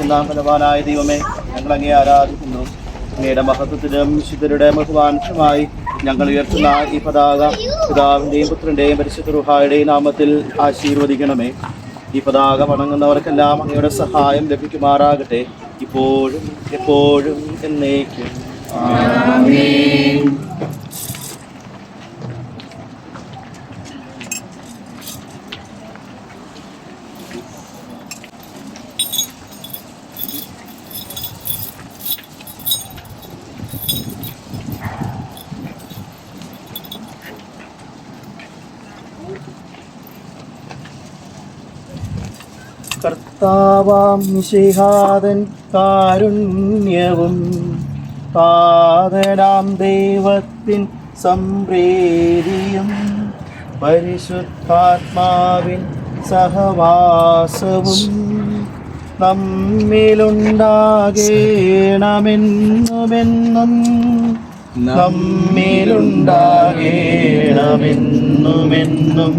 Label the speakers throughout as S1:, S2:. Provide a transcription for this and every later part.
S1: പരിശുദ്ധ ബലവാനായ ദൈവമേ, ഞങ്ങൾ അങ്ങേ ആരാധിക്കുന്നു. അങ്ങയുടെ മഹത്വത്തിലും വിശുദ്ധരുടെ ബഹുമാനമായി ഞങ്ങൾ ഉയർത്തുന്ന ഈ പതാക പിതാവിൻ്റെയും പുത്രൻ്റെയും പരിശുദ്ധ റൂഹായുടെയും നാമത്തിൽ ആശീർവദിക്കണമേ. ഈ പതാക വണങ്ങുന്നവർക്കെല്ലാം അങ്ങയുടെ സഹായം ലഭിക്കുമാറാകട്ടെ, ഇപ്പോഴും എപ്പോഴും എന്നേക്കും. ആമേൻ. കർത്താവാം മിശിഹാതൻ കാരുണ്യവും താതനാം ദൈവത്തിൻ സംപ്രീതിയും പരിശുദ്ധാത്മാവിൻ സഹവാസവും നമ്മിലുണ്ടാകേണമെന്നുമെന്നും നമ്മിലുണ്ടാകേണമെന്നുമെന്നും.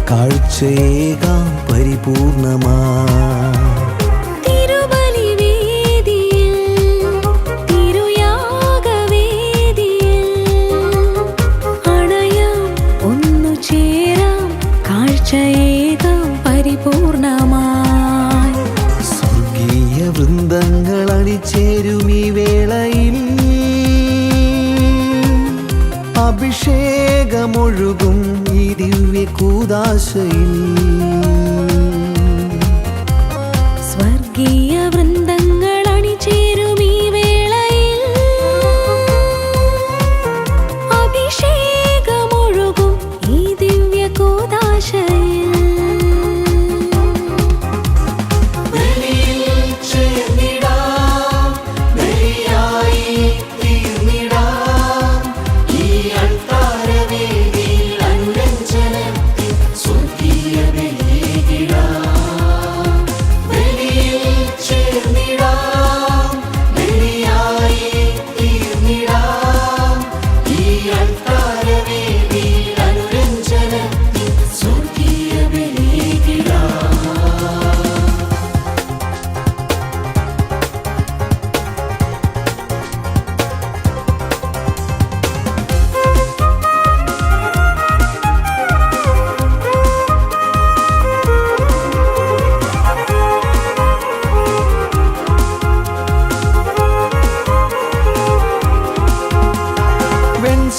S2: കാഴ്ചയേകാം പരിപൂർണമാ സ്വർഗീയ വൃന്ദങ്ങൾ അണിചേരുമീ വേളയിൽ അഭിഷേകമൊഴുകും ഈ ദിവ്യ കൂദാശയിൽ.
S3: സ്വർഗീയ വൃന്ദങ്ങൾ അണിചേരും ഈ വേളയിൽ അഭിഷേകമൊഴുകും ഈ ദിവ്യ കൂദാശയിൽ.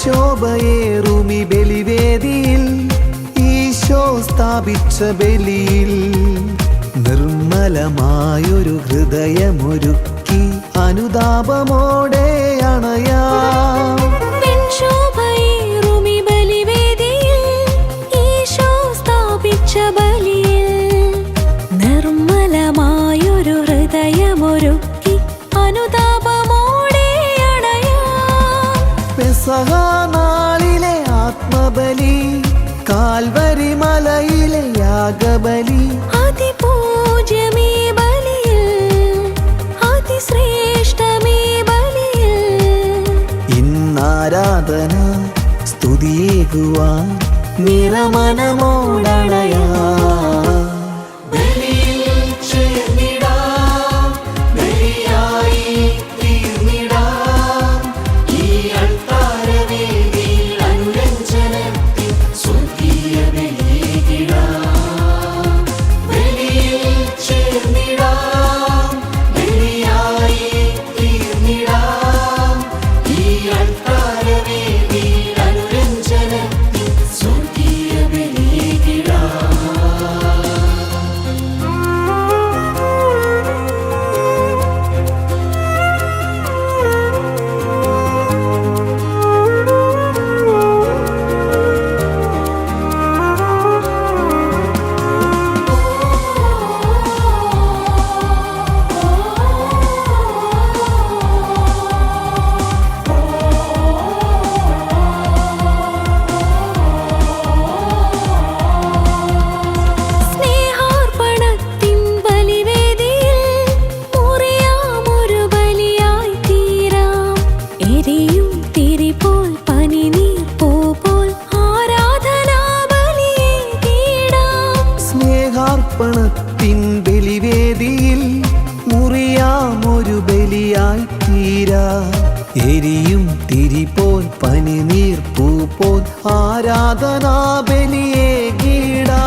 S2: ശോഭയേറുമി ബലിവേദിയിൽ ഈശോ സ്ഥാപിച്ച ബലിയിൽ നിർമ്മലമായൊരു ഹൃദയമൊരുക്കി അനുതാപമോടെ അണയാം.
S3: ശോഭയേറുമി ബലിവേദിയിൽ ഈശോ സ്ഥാപിച്ച ബലിയിൽ നിർമ്മലമായൊരു ഹൃദയമൊരുക്കി അനുതാപമോടെ അണയാം.
S2: പെസഹാനാളിലെ ആത്മബലി, കാൽവരി മലയിലെ യാഗബലി,
S3: അതിപൂജ്യമീ ബലിയിൽ അതിശ്രേഷ്ഠമീ ബലിയിൽ
S2: ഇന്നാരാധന സ്തുതിയേകുവാൻ നിറമനമോടണയാ. അർപ്പണത്തിൻ ബലിവേദിയിൽ മുറിയാമൊരു ബലിയായി തീരാ. എരിയും തിരി പോൽ പനിനീർ പൂ പോൽ ആരാധനാ ബലിയെ കീടാ.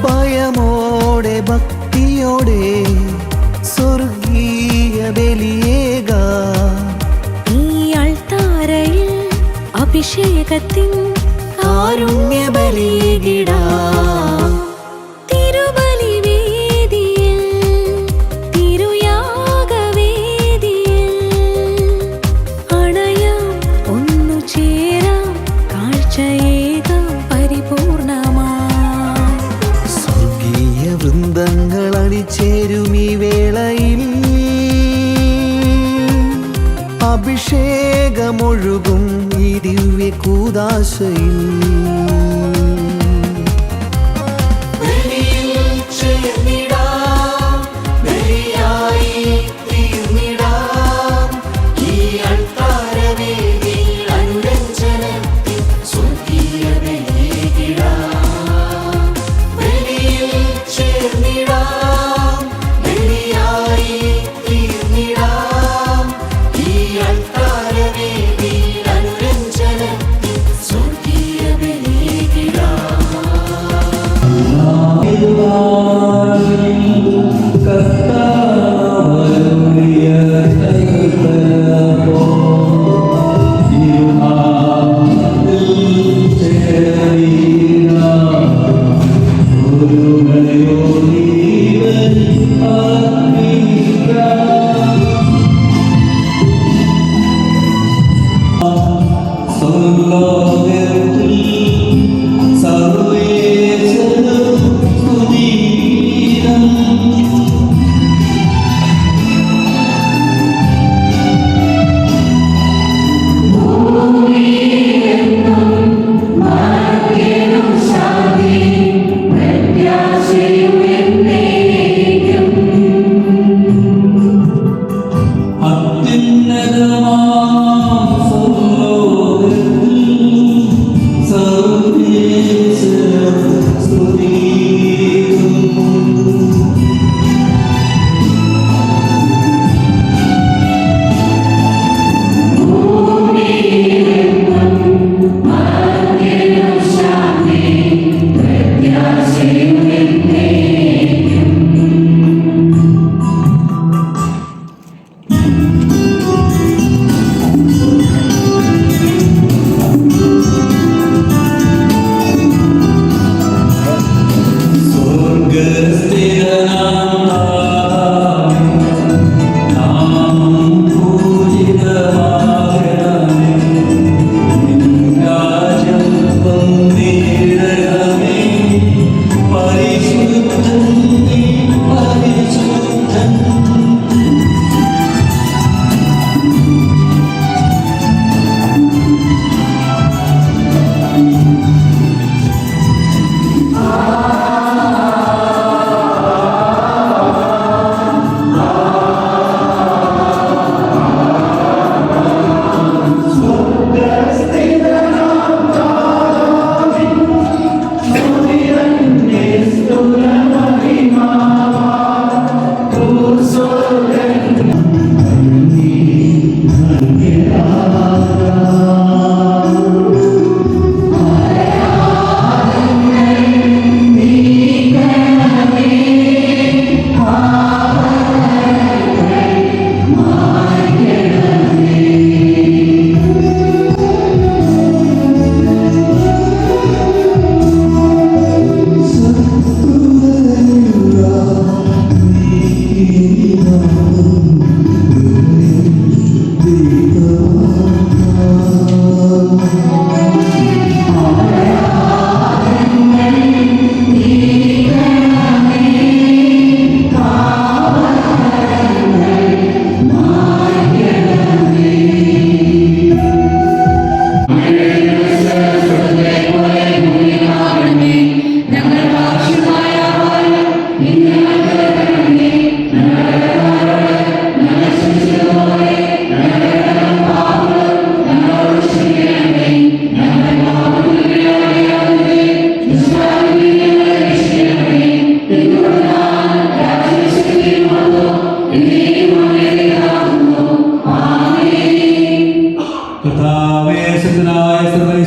S2: ഭയമോടെ ഭക്തിയോടെ സ്വർഗീയ ബലിയേക.
S3: ഈ അൾത്താരയിൽ അഭിഷേകത്തിൻ കാരുണ്യ ബലിയിടാ. തിരുബലിവേദിയിൽ തിരുയാഗവേദിയിൽ അണയാം ഒന്നു ചേരാം കാഴ്ചയേകം പരിപൂർണമായി.
S2: സ്വർഗീയ വൃന്ദങ്ങൾ അണിചേരും ഈ വേളയിൽ അഭിഷേകമൊഴുകും ഈ ദിവ്യ കൂദാശയിൽ.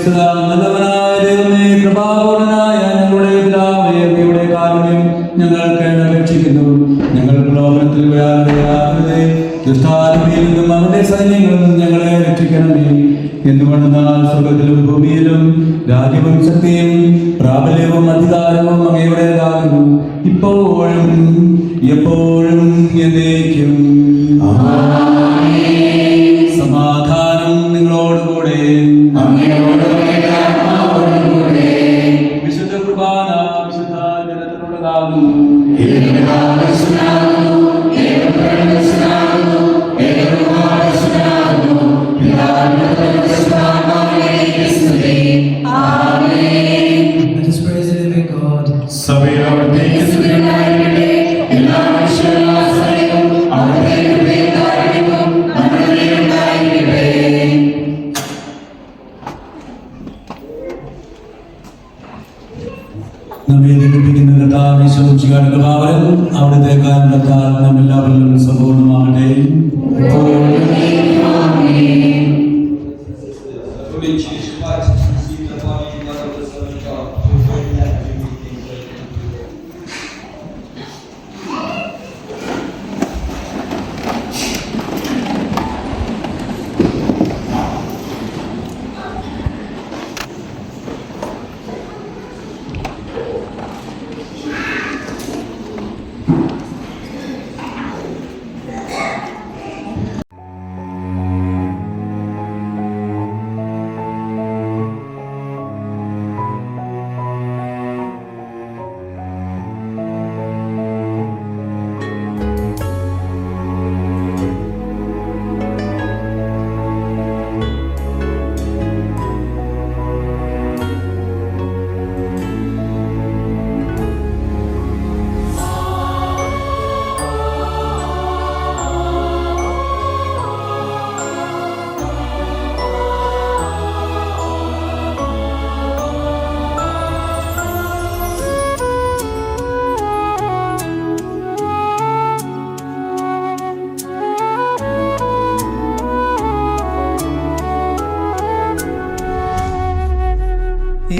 S4: നല്ലവനായ ദൈവമേ, കൃപാപൂർണനായ ഞങ്ങളുടെ പിതാവേ, അങ്ങയുടെ കാരുണ്യം ഞങ്ങൾക്ക് അപേക്ഷിക്കുന്നു. ഞങ്ങൾ പ്രലോഭനത്തിൽ വ്യാപൃതയാകരുതേ, ദുഷ്ടാരൂപിയിൽ നിന്നും അവന്റെ സൈന്യങ്ങളിൽ നിന്നും ഞങ്ങളെ രക്ഷിക്കണമേ. എന്തുകൊണ്ടെന്നാൽ സ്വർഗത്തിലും ഭൂമിയിലും രാജ്യവും ശക്തിയും പ്രാബല്യവും അധികാരവും അങ്ങയുടേതാകുന്നു, ഇപ്പോഴും എപ്പോഴും എന്നേക്കും. സമാധാനം നിങ്ങളോടുകൂടെ. വിശുദ്ധ കുർബാന വിശുദ്ധ ജനത്തിനുള്ളതാകുന്നു. നമ്മെ ദീപിക്കുന്ന കർത്താവേ, ശോഭിച്ചുകാരുടെ ഭാവം അവിടുത്തെ കാരണത്താൽ നാം എല്ലാവരിലും സമ്പൂർണ്ണമാകട്ടെ.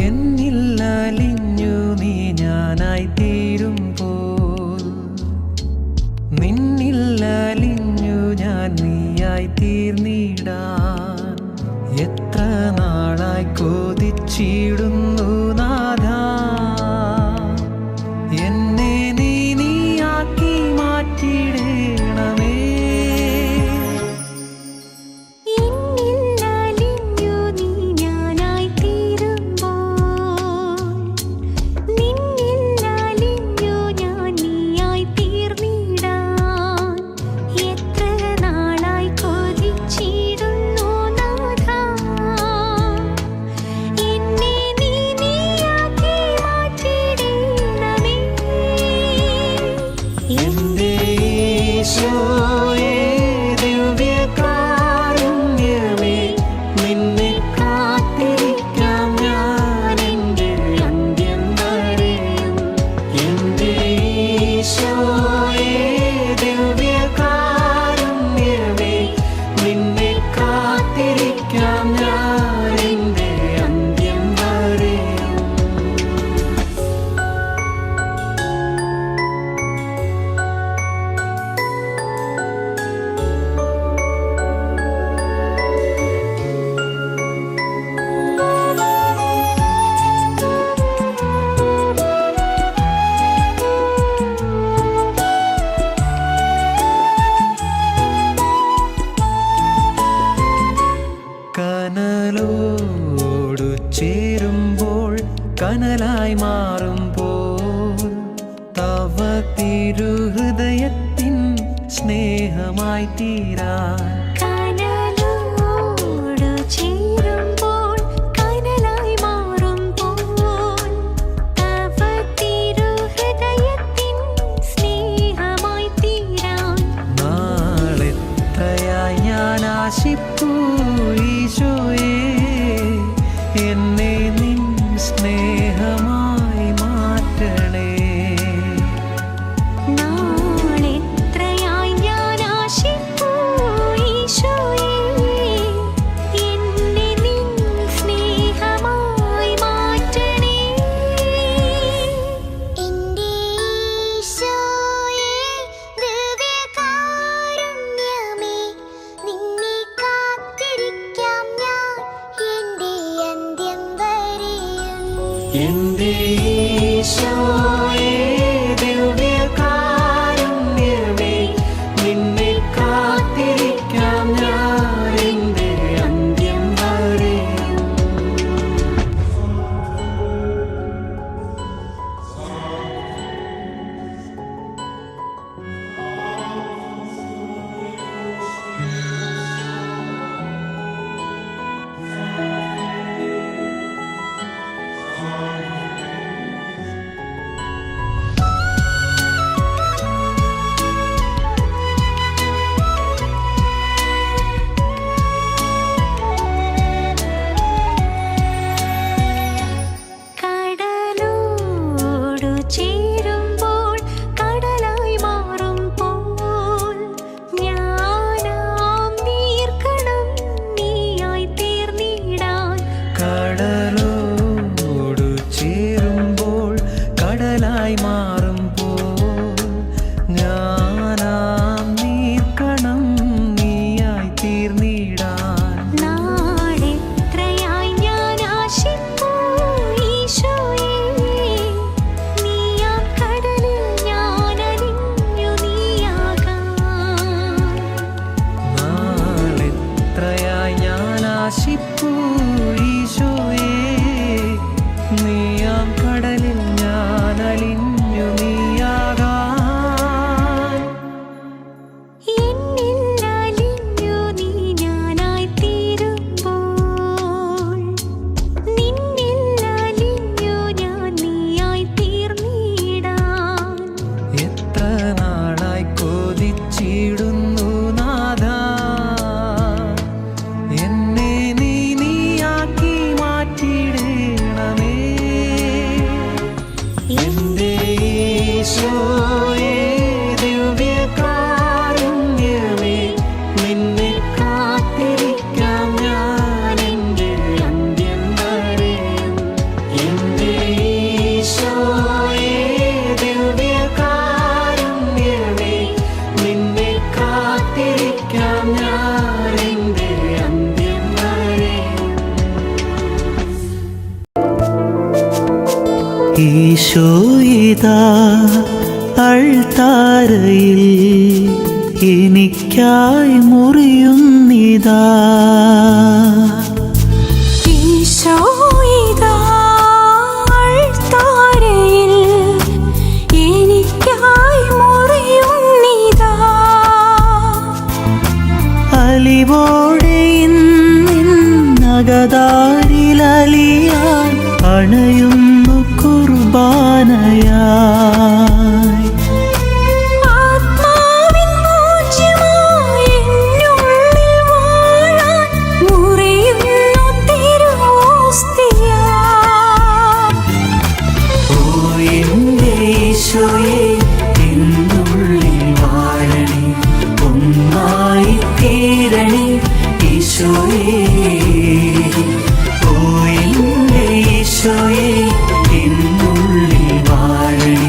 S2: എന്നില്ലലിഞ്ഞു നീ ഞാനായി തീരുമ്പോൾ, നിന്നില്ലലിഞ്ഞു ഞാൻ നീയായി തീർന്നിടാൻ എത്ര നാളായി കൊതിച്ചിടുന്നു നാഥാ, എന്നെ നീയാക്കി മാറ്റിടണമേ. കനലോടു ചേരുമ്പോൾ കനലായി മാറുമ്പോൾ തവ തിരുഹൃദയത്തിൻ സ്നേഹമായി തീരാൻ. നാളെത്രയായി ഞാൻ ആശിപ്പൂ ഈശോയേ, എന്നെ നിൻ സ്നേഹമായി മാറ്റണേ.
S3: നാളെത്രയായി ഞാൻ ആശിപ്പൂ ഈശോയേ, എന്നെ നിൻ സ്നേഹമായി
S2: എൻ്റെ ഈശോയേ ദിവ്യകാരുണ്യമേ, നിന്നെ കാത്തിരിക്കാം ഞാൻ എൻ്റെ അന്ത്യം വരെ.
S3: കടലോടു ചേരുമ്പോൾ കടലായി മാറുമ്പോൾ ഞാനാം നീർക്കണം നീയായി തീർന്നിടാൻ.
S2: കടലോടു ചേരുമ്പോൾ കടലായി മാറുമ്പോൾ ഞാനാം നീർക്കണം നീയായി തീർന്നിടാൻ.
S3: നാളെത്രയായി ഞാൻ ആശിപ്പൂ ഈശോയേ, നീയാം കടലിൽ ഞാൻ അലിഞ്ഞു നീയാകാൻ.
S2: നാളെത്രയായി ഞാൻ ആശിപ്പൂ ഈശോയേ, നീയാം കടലിൽ ഞാൻ അലിഞ്ഞു നീയാകാൻ.
S3: എന്നിൽ അലിഞ്ഞു നീ ഞാനായി തീരുമ്പോൾ നിന്നിൽ അലിഞ്ഞു ഞാൻ നീയായി തീർന്നിടാൻ.
S2: എത്ര നാളായി കൊതിച്ചിടുന്നു നാഥാ, എന്നെ നീയാക്കി മാറ്റിയിടണമേ. എൻ്റെ ഈശോയേ ദിവ്യകാരുണ്യമേ, നിന്നെ കാത്തിരിക്കാം ഞാൻ എൻ്റെ അന്ത്യം വരെ. എൻ്റെ ഈശോയേ ദിവ്യകാരുണ്യമേ, നിന്നെ കാത്തിരിക്കാം ഞാൻ എൻ്റെ അന്ത്യം വരെ.
S5: ഈശോയിതാ അൾത്താരയിൽ എനിക്കായി മുറിയുന്നിതാ.
S3: ഈശോയിതാ അൾത്താരയിൽ എനിക്കായി മുറിയുന്നിതാ.
S5: അലിവോടെ ഇന്നകതാരിലലിയാൻ അണയുന്നു കുർബാനയായി.
S3: ആത്മാവിൻ പൂജ്യമായി എന്നുള്ളിൽ വാഴാൻ മുറിയുന്നു തിരുവോസ്തിയായി.
S5: ഓ എൻ്റെ ഈശോയേ, എന്നുള്ളിൽ വാഴണേ, ഒന്നായി തീരണേ ഈശോയേ. ഓ എൻ്റെ ഈശോയേ, എന്നുള്ളിൽ വാഴണേ,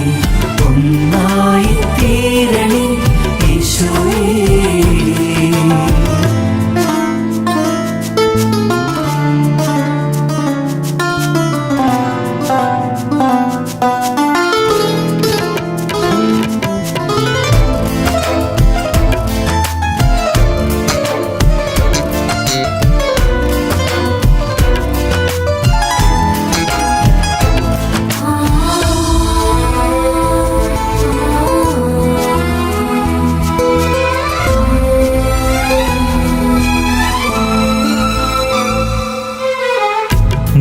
S5: ഒന്നായി തീരണേ ഈശോയേ.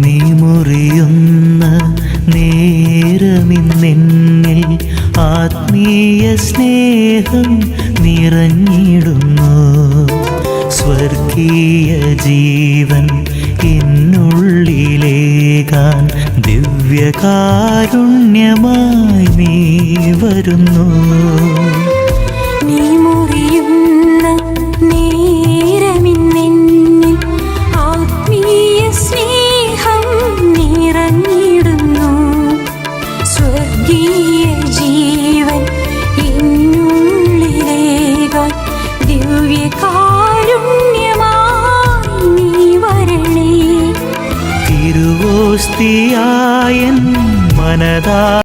S5: നീ മുറിയുന്ന നേരമിന്നെന്നിൽ ആത്മീയ സ്നേഹം നിറഞ്ഞിടുന്നു. സ്വർഗീയ ജീവൻ എന്നുള്ളിലേകാൻ ദിവ്യകാരുണ്യമായി നീ വരുന്നു.
S3: നീ മുറിയുന്ന നേരമിന്നെന്നിൽ ആത്മീയ സ്നേഹം നിറഞ്ഞിടുന്നു. സ്വർഗീയ ജീവൻ എന്നുള്ളിലേകാൻ ദിവ്യകാരുണ്യമായി നീ വരണേ.
S5: തിരുവോസ്തിയായൻ മനതാ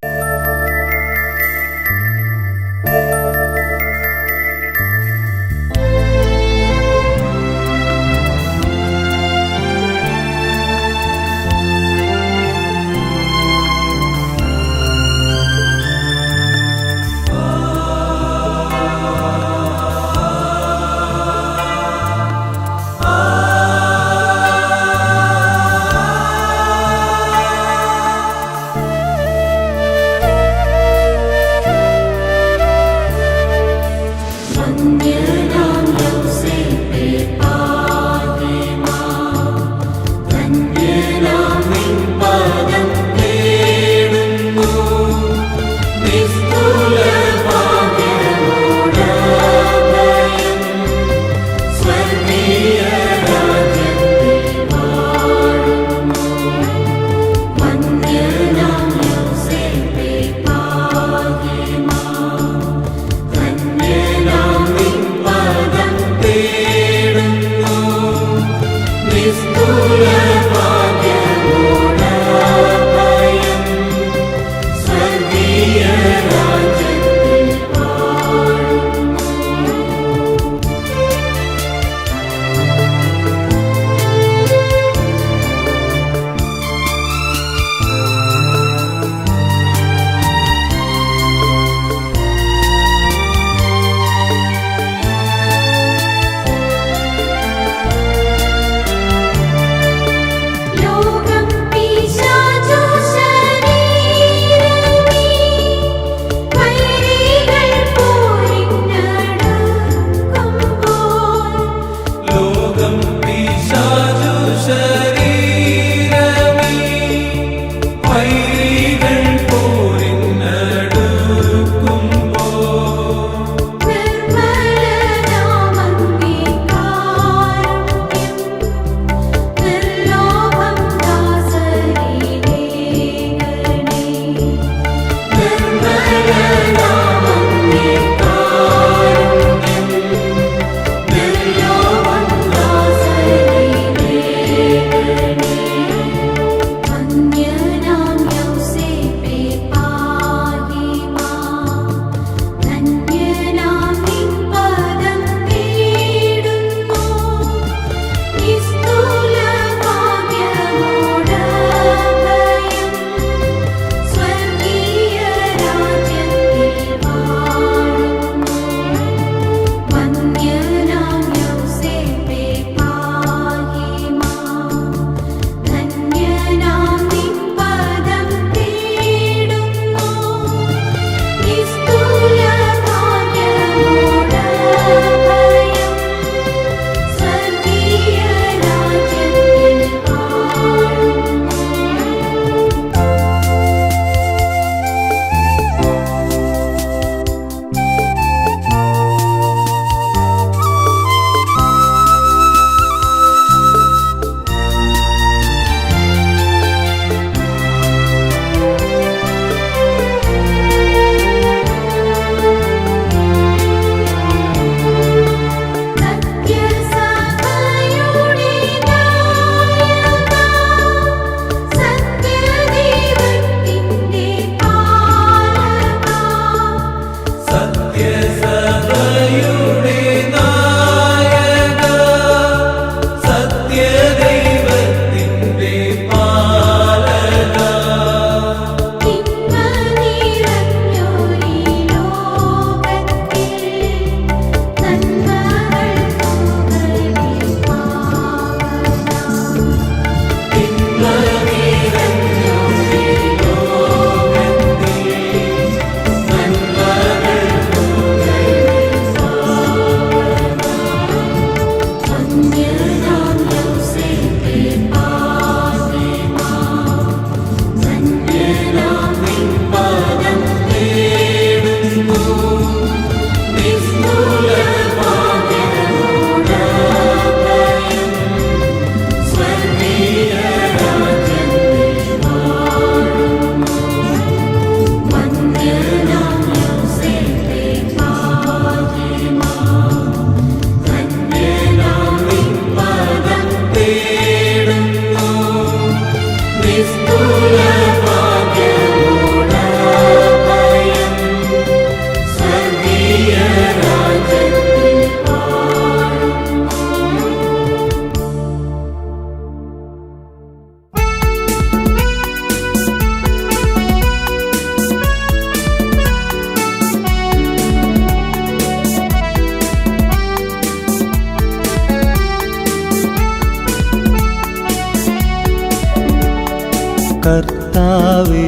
S6: കർത്താവേ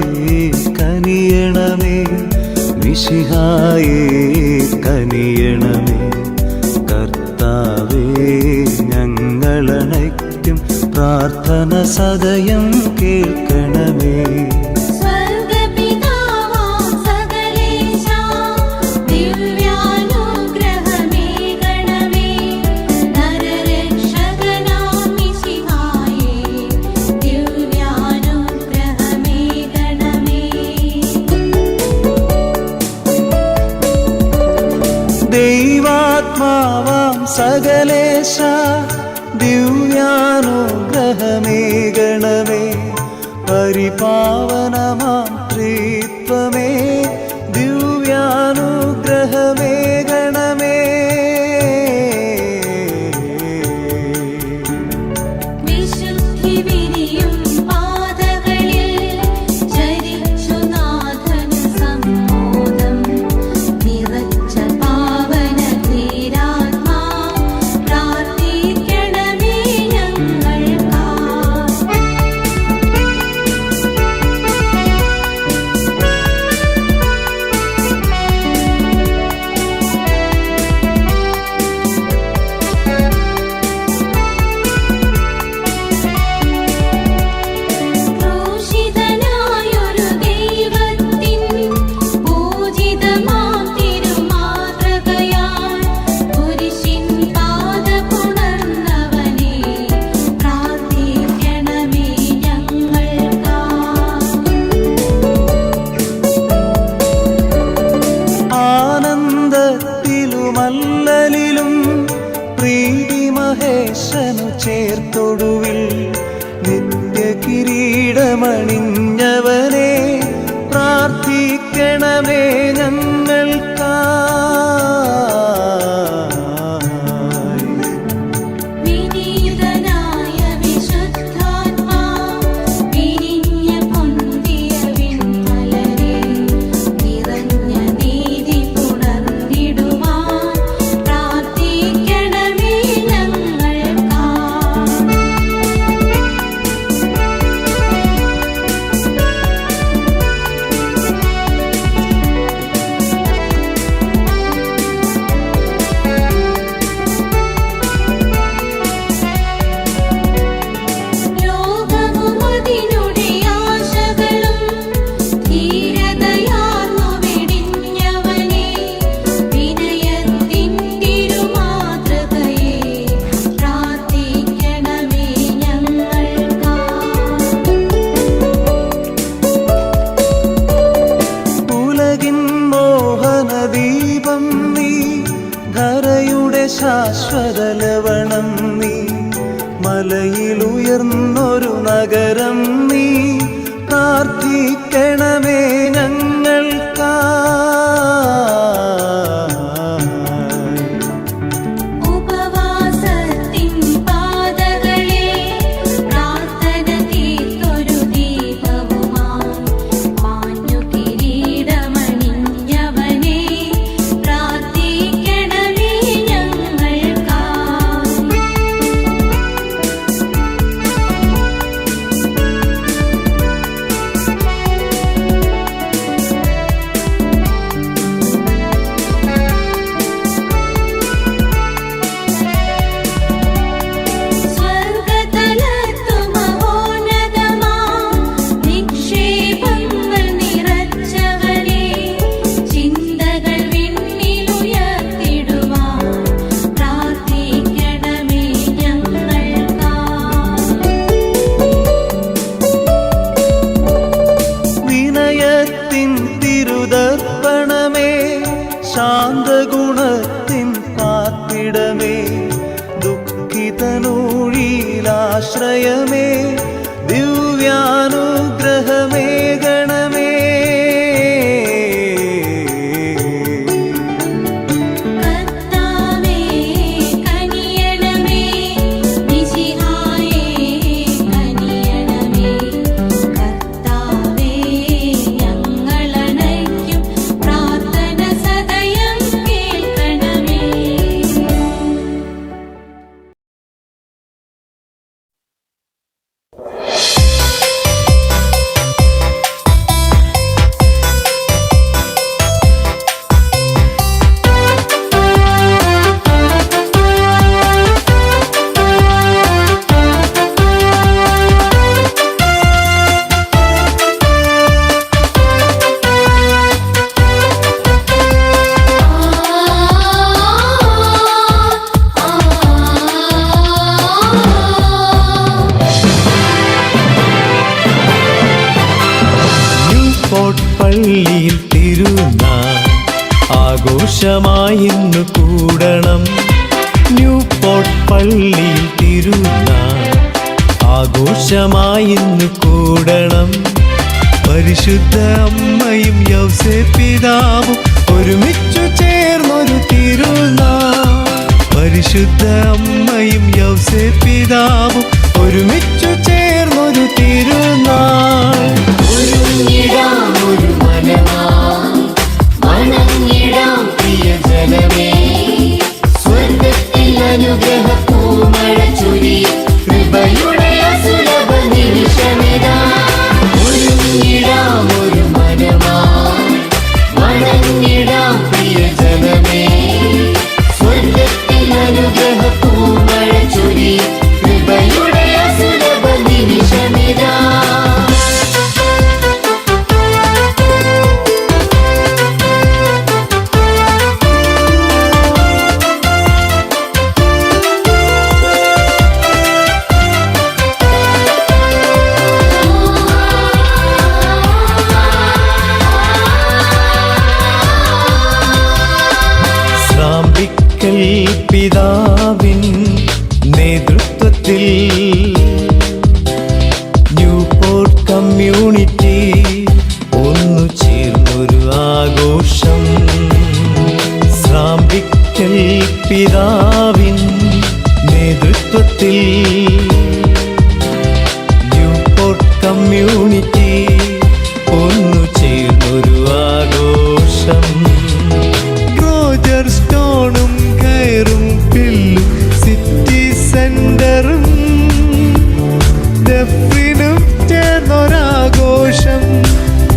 S6: കനിയണമേ, മിശിഹായേ കനിയണമേ. കർത്താവേ ഞങ്ങളണയ്ക്കും പ്രാർത്ഥന സദയം കേൾക്കണമേ. ദൈവാത്മാവാം സകലേശ ദിവ്യാനുഗ്രഹമേകണമേ. പരിപാവനമാം ത്രിത്വമേ ദിവ്യാനുഗ്രഹമേകണമേ. ആനന്ദത്തിലുമല്ലലിലും പ്രീതി മഹേശനു ചേർത്തൊടുവിൽ നിത്യകിരീടമണിഞ്ഞവനെ പ്രാർത്ഥിക്കണമേ ഞങ്ങൾക്കായി. മോഹനദീപം നീ, ധരയുടെ ശാശ്വത ലവണം നീ, മലയിലുയർന്നൊരു നഗരം നീ, പ്രാർത്ഥിക്കണമേ ഞങ്ങൾക്കായി. ശാന്തഗുണത്തിൻ പാർപ്പിടമേ, ദുഃഖിതനൂഴിയിലാശ്രയമേ, ദിവ്യാനുഗ്രഹമേ ഗണമേ. ആഘോഷമായി ഇന്ന് കൂടണം ന്യൂപോർട്ട് പള്ളിയിൽ തിരുനാൾ ആഘോഷമായി ഇന്ന് കൂടണം പരിശുദ്ധ അമ്മയും യൗസേപ്പ് പിതാവും ഒരുമിച്ചു ചേർന്നൊരു തിരുനാൾ പരിശുദ്ധ അമ്മയും യൗസേപ്പ് പിതാവും ഒരുമിച്ചു ചേർന്നൊരു തിരുനാൾ
S2: ഒരുങ്ങിടാം ഒരു മനമായി വണങ്ങിടാം പ്രിയജനമേ സ്വർഗത്തിൽ അനുഗ്രഹ പൂമഴ ചൊരിയും കൃപയുടെ അസുലഭ നിമിഷമിതാ ഒരുങ്ങിടാം ഒരു മനമായി വണങ്ങിടാം പ്രിയജനമേ സ്വർഗത്തിൽ അനുഗ്രഹ പൂമഴ ചൊരിയും കൃപയുടെ അസുലഭ നിമിഷമിതാ
S6: പിതാവിൻ നേതൃത്വത്തിൽ ന്യൂപോർട്ട് കമ്മ്യൂണിറ്റി ഒന്നു ചേർന്നൊരു ആഘോഷം ശ്രാമ്പിക്കൽ പിതാവിൻ നേതൃത്വത്തിൽ ന്യൂപോർട്ട് കമ്മ്യൂണിറ്റി ഒന്നു ചേർന്നൊരു ആഘോഷം സ്റ്റോണും കയറും പില്ലും സിറ്റി സെന്ററും ഡെഫിനും ചേർന്നൊരാഘോഷം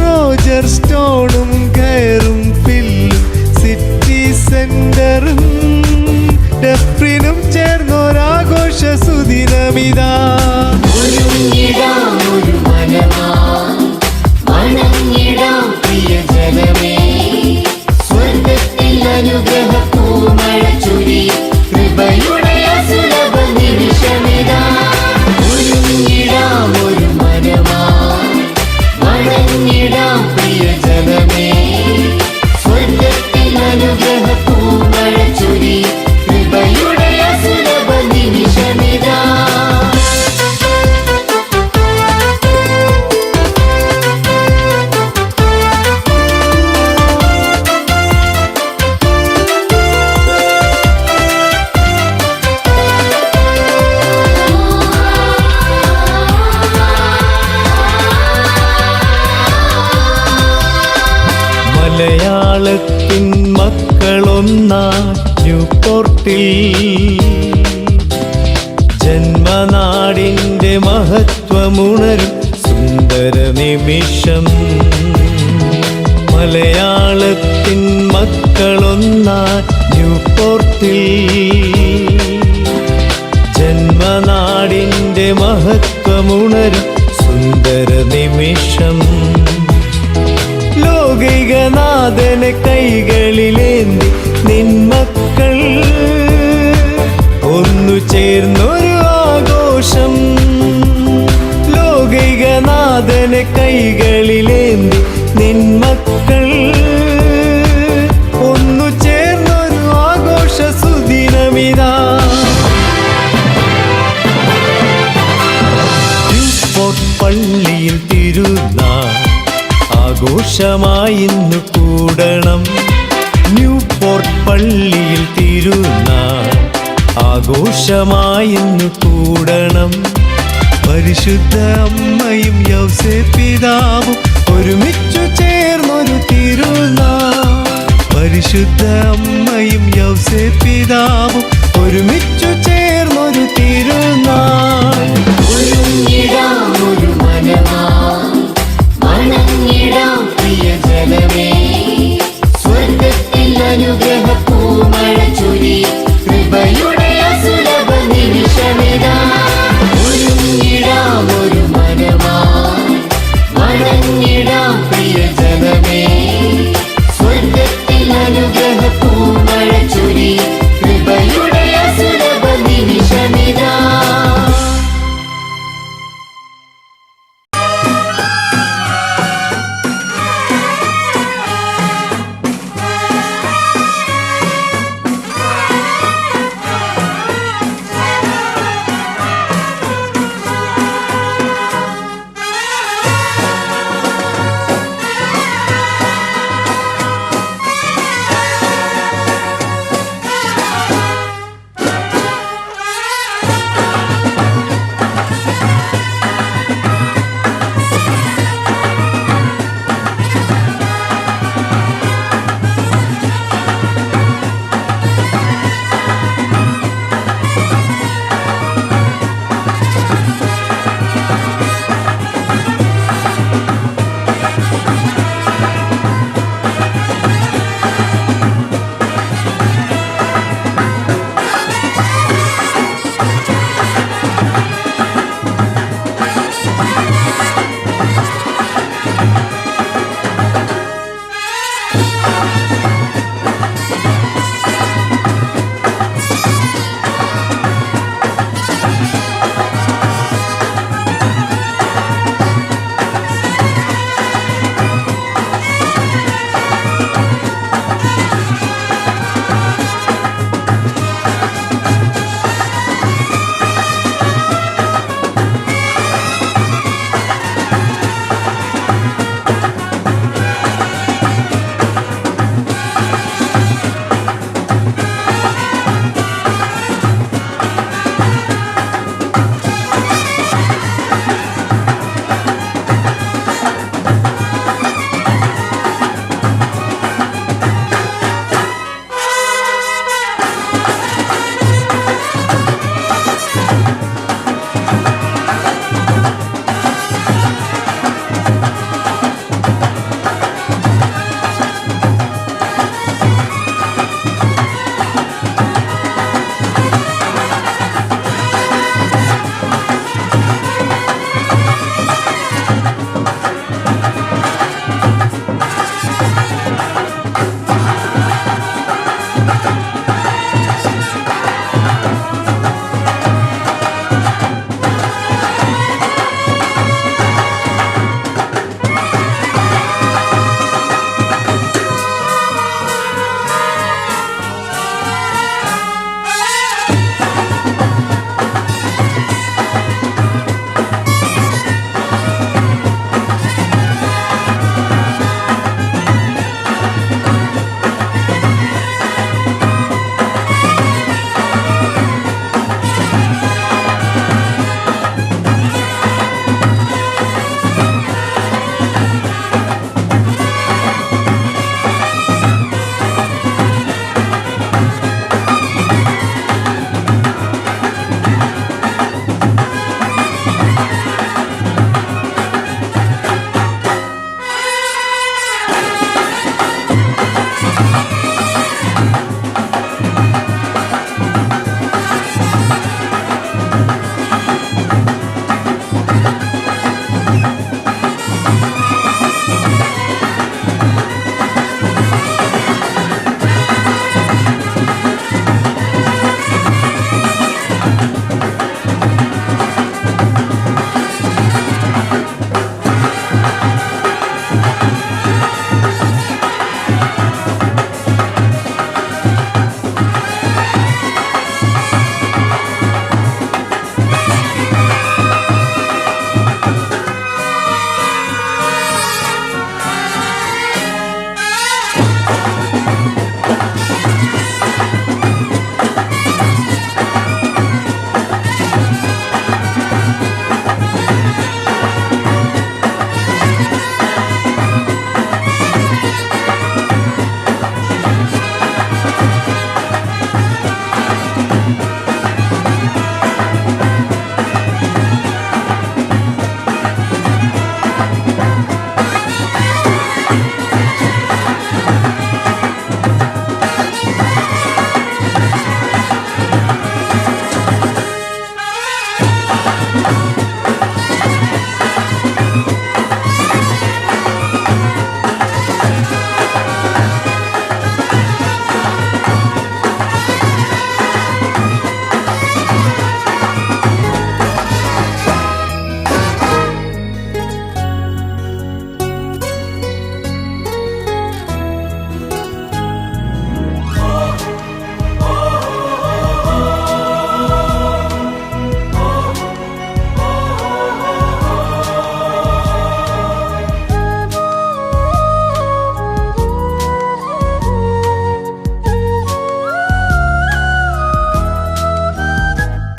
S6: റോജർ സ്റ്റോണും കയറും പില്ലും സിറ്റി സെന്ററും ഡെഫിനും ചേർന്നൊരാഘോഷ സുദിനമിതാ
S2: ഒരുങ്ങിടാം ഒരു മനമായി വണങ്ങിടാം പ്രിയജനമേ സ്വർഗത്തിൽ അനുഗ്രഹ പൂമഴ ചൊരിയും കൃപയുടെ അസുലഭ നിമിഷമിതാ ഒരുങ്ങിടാം ഒരു മനമായി വണങ്ങിടാം പ്രിയജനമേ സ്വർഗത്തിൽ അനുഗ്രഹ പൂമഴ ചൊരിയും കൃപയുടെ അസുലഭ നിമിഷമിതാ
S6: മലയാളത്തിൻ മക്കളൊന്നായി ന്യൂപോർട്ടിൽ ജന്മനാടിൻ്റെ മഹത്വമുണരും സുന്ദര നിമിഷം മലയാളത്തിൻ മക്കളൊന്നായി ന്യൂപോർട്ടിൽ ജന്മനാടിൻ്റെ മഹത്വമുണരും സുന്ദര നിമിഷം ലൗകികനാഥനെ കൈകളിലേന്തി നിന്മക്കൾ ഒന്നു ചേർന്നൊരു ആഘോഷം ലൗകികനാഥനെ കൈകളിലേന്തി നിന്മക്കൾ ഒന്നു ചേർന്നൊരു ആഘോഷ സുദിനമിതാ ന്യൂപോർട്ട് പള്ളിയിൽ തിരുനാൾ ആഘോഷമായി ഇന്ന് കൂടണം ന്യൂപോർട്ട് പള്ളിയിൽ തിരുനാൾ ആഘോഷമായി ഇന്ന് കൂടണം പരിശുദ്ധ അമ്മയും യൗസേപ്പ് പിതാവും ഒരുമിച്ചു ചേർന്നൊരു തിരുനാൾ പരിശുദ്ധ അമ്മയും യൗസേപ്പ് പിതാവും ഒരുമിച്ചു ചേർന്നൊരു തിരുനാൾ
S2: ഒരുങ്ങിടാം ഒരു മനമായി വണങ്ങിടാം പ്രിയജനമേ സ്വർഗത്തിൽ അനുഗ്രഹ പൂമഴ ചൊരിയും കൃപയുടെ അസുലഭ നിമിഷമിതാ ഒരുങ്ങിടാം ഒരു മനമായി വണങ്ങിടാം പ്രിയജനമേ സ്വർഗത്തിൽ അനുഗ്രഹ പൂമഴ ചൊരിയും കൃപയുടെ അസുലഭ നിമിഷമിതാ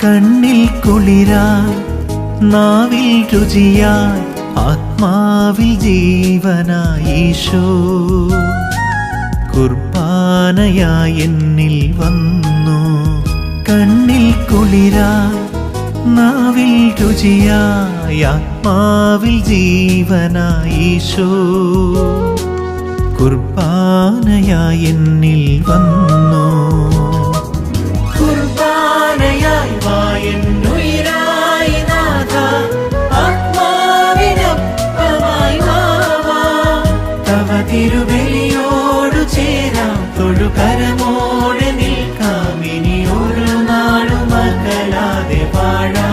S5: കണ്ണിൽ കുളിരായി നാവിൽ രുചിയായി ആത്മാവിൽ ജീവനായി ഈശോ കുർബാനയായി എന്നിൽ വന്നു. കണ്ണിൽ കുളിരായി നാവിൽ രുചിയായി ആത്മാവിൽ ജീവനായി ഈശോ കുർബാനയായി എന്നിൽ വന്നു. കുർബാനയായി വായെന്നുയിരായി നാഥ, ആത്മാവിനൊപ്പമായി വാവാ. തവ തിരുബലിയോടു ചേരാം, തൊഴുകരമോടെ നിൽക്കാം, ഇനി ഒരു നാളും അകലാതെ വാഴാം.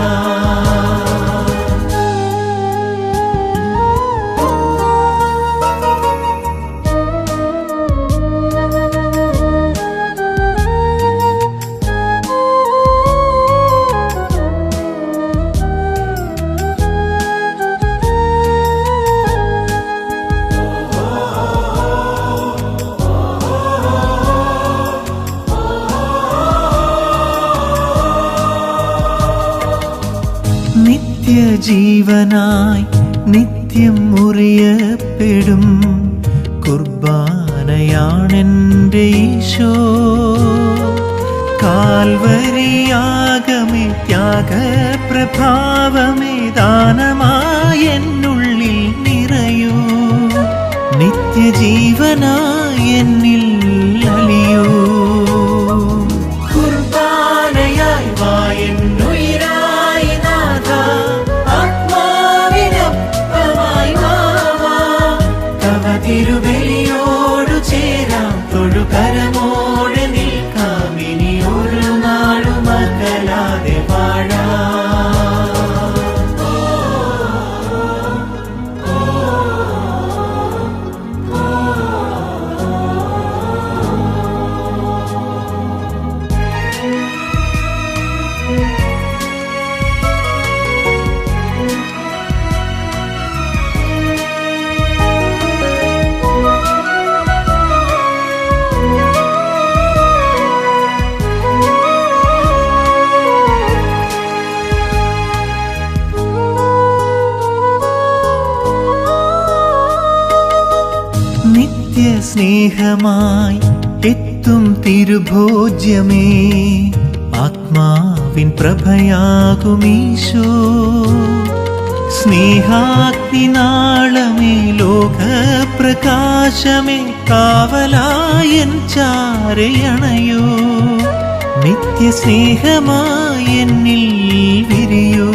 S5: നിത്യജീവനായി നിത്യം മുറിയപ്പെടും കുർബാനയാണെൻ്റെ ഈശോ. കാൽവരിയാഗമേ ത്യാഗപ്രഭാവമേ ദാനമായി എന്നുള്ളിൽ നിറയൂ. നിത്യജീവനായി എന്നിൽ അലിയൂ. കുർബാനയായി വായെന്നുയിരായി നാഥ, ആത്മാവിനൊപ്പമായി വാവാ. തവ തിരുബലിയോടു ചേരാം, തൊഴുകരമോടെ നിൽക്കാം, ഇനി ഒരു നാളും അകലാതെ വാഴാം. നിത്യസ്നേഹമായി എത്തും തിരുഭോജ്യമേ, ആത്മാവിൻ പ്രഭയാകുമീശോ. സ്നേഹാഗ്നിനാളമേ ലോകപ്രകാശമേ, കാവലായൻ ചാരയണയോ. നിത്യസ്നേഹമായി എന്നിൽ വിരിയൂ.